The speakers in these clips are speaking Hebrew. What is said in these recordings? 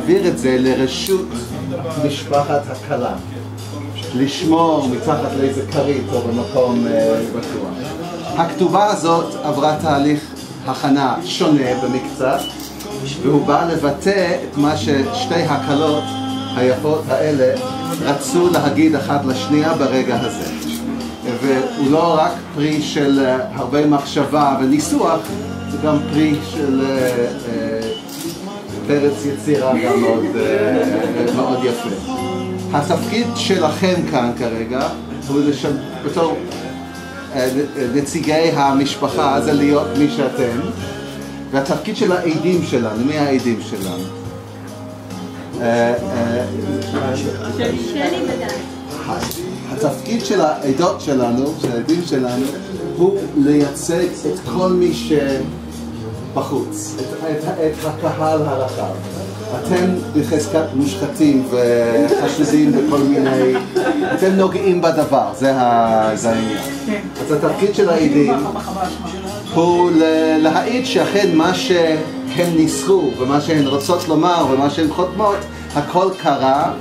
להעביר את זה לרשות משפחת הכלה. לשמור מתחת לאיזה כרית או במקום בטוח. הכתובה הזאת עברה תהליך הכנה שונה במקצת, והוא בא לבטא את מה ששתי הכלות היפות האלה רצו להגיד אחת לשנייה ברגע הזה. והוא לא רק פרי של הרבה מחשבה וניסוח, זה גם פרי של פרץ יצירה גם מאוד יפה. התפקיד שלכם כאן כרגע הוא בתור נציגי המשפחה, זה להיות מי שאתם, והתפקיד של העדים שלנו, מי העדים שלנו? שלי ודאי. התפקיד של העדות שלנו, של העדים שלנו, הוא לייצג את כל מי שבחוץ, את הקהל הרחב. אתם בחזקת מושחתים וחשודים בכל מיני, אתם נוגעים בדבר, זה העניין. אז התפקיד של העדים הוא להעיד שאכן מה שהם ניסחו ומה שהן רוצות לומר ומה שהן חותמות, הכל קרה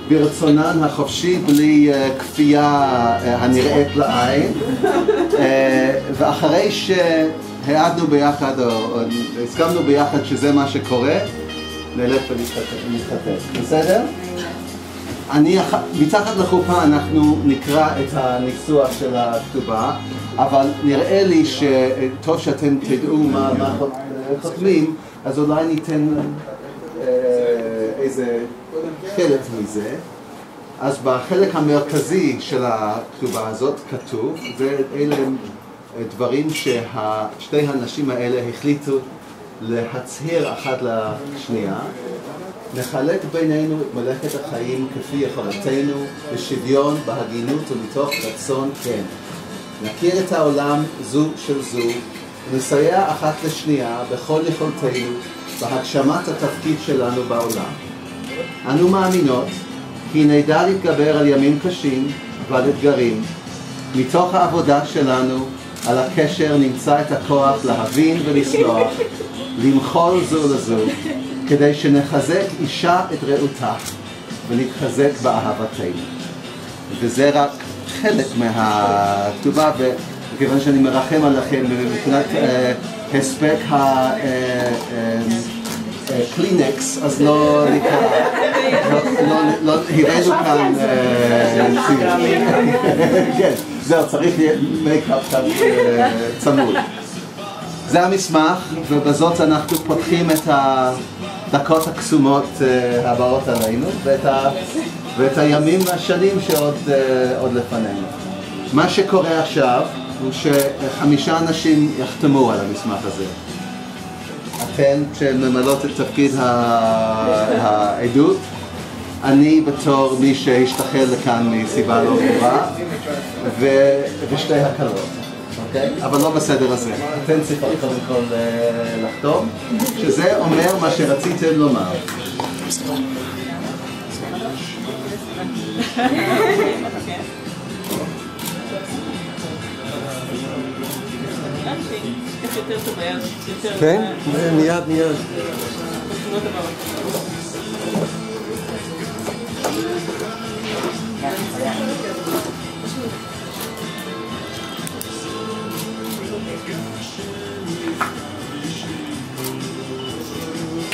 ברצונן החופשי בלי כפייה הנראית לעין. ואחרי שהעדנו ביחד או הסכמנו ביחד שזה מה שקורה, נלך ונתחתן. בסדר? מתחת לחופה אנחנו נקרא את הניסוח של הכתובה, אבל נראה לי שטוב שאתם תדעו מה חותמים, אז אולי ניתן איזה חלק מזה. אז בחלק המרכזי של הכתובה הזאת כתוב, ואלה הם דברים ששתי הנשים האלה החליטו להצהיר אחת לשנייה. נחלק בינינו את מלאכת החיים כפי יכולתנו, בשוויון, בהגינות ומתוך רצון כן. נכיר את העולם זו של זו, ונסייע אחת לשנייה בכל יכולתנו בהגשמת התפקיד שלנו בעולם. אנו מאמינות כי נדע להתגבר על ימים קשים ועל אתגרים. מתוך העבודה שלנו על הקשר נמצא את הכוח להבין ולסלוח, למחול זו לזו, כדי שנחזק אישה את רעותה ונתחזק באהבתנו. וזה רק חלק מהכתובה, וכיוון שאני מרחם עליכם מבחינת הספק קלינקס, אז לא הראינו כאן כן, זהו, צריך מייקאפ כאן צמוד. זה המסמך, ובזאת אנחנו פותחים את הדקות הקסומות הבאות עלינו, ואת הימים והשנים שעוד לפנינו. מה שקורה עכשיו הוא ש5 אנשים יחתמו על המסמך הזה. אתן שממלאות את תפקיד העדות, אני בתור מי שהשתחל לכאן מסיבה לא ברורה, ושתי הכלות. אבל לא בסדר הזה. אתן צריכות קודם כל לחתום, שזה אומר מה שרציתם לומר. כן? מיד.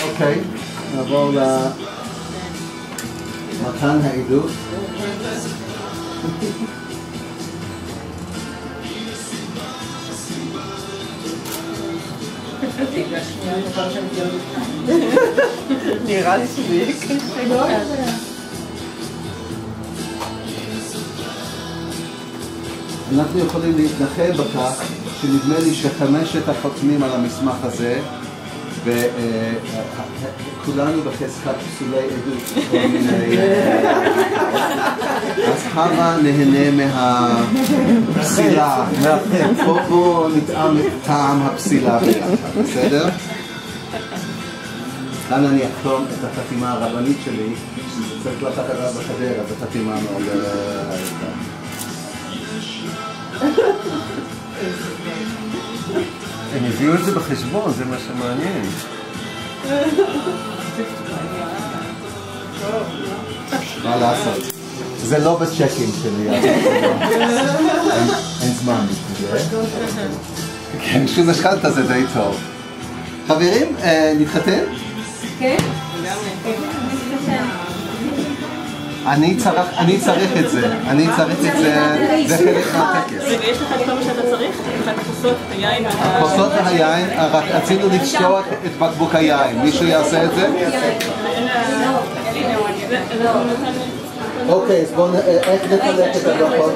אוקיי, נעבור למתן העדות. נראה לי שזה יהיה קשה. אנחנו יכולים להתנחם בכך שנדמה לי ש5 החותמים על המסמך הזה, וכולנו בחזקת פסולי עדות, כל מיני... אז הבה נהנה מהפסילה, בואו נטעם את טעם הפסילה ביחד, בסדר? כאן אני אחתום את החתימה הרבנית שלי, צריך לקחת עליו בחדר, אז החתימה מאוד ארוכה. הם הביאו את זה בחשבון, זה מה שמעניין. מה לעשות? זה לא בצ'קים שלי, אין זמן בשביל זה. כן, שום משכנתה זה די טוב. חברים, נתחתן? כן? אני צריך את זה, זה חלק מהטקס. רגע, יש לך את כל מה שאתה צריך? את הכוסות, את היין? כוסות היין, רק רצינו לפתוח את בקבוק היין, מישהו יעשה את זה? אוקיי, אז בואו, איך נחלק את הברכות?